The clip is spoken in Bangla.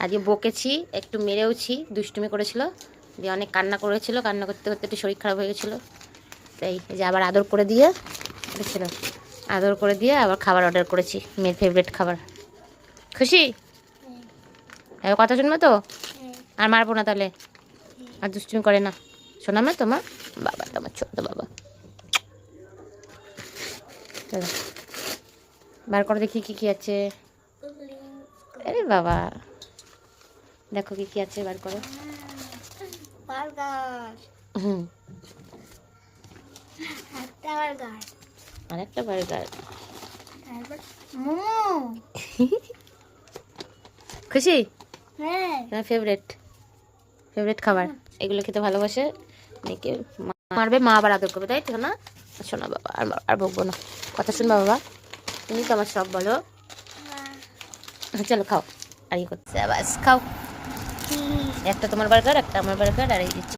আজকে বকেছি, একটু মেরেওছি, দুষ্টুমি করেছিল, দিয়ে অনেক কান্না করেছিল, কান্না করতে করতে একটু শরীর খারাপ হয়ে গেছিলো। তাই যে আবার আদর করে দিয়ে করেছিল, আদর করে দিয়ে আবার খাবার অর্ডার করেছি, মেয়ের ফেভারিট খাবার। খুশি? এবার কথা শুনবে তো? আর মারবো না তাহলে, আর দুষ্টুমি করে না। শোনা মা তোমার বাবা, তোমার ছোট বাবা। চলো বার করে দেখি কি কি আছে। আরে বাবা, দেখো কি কি আছে, বার করো। হুম, আরেকটা বার্গার। খুশি? তোমার ফেভারিট খাবার, এগুলো খেতে ভালোবাসে। মেয়েকে মারবে, মা আবার আদর করবে, তাই ঠিক না? শোনা বাবা, আর বকবো না, কথা শুনবা বাবা, তুমি তো আমার সব বলো। চলো খাও, আর ই করতে বাস খাও। একটা তোমার বার্গার, একটা আমার বার্গার, আর এই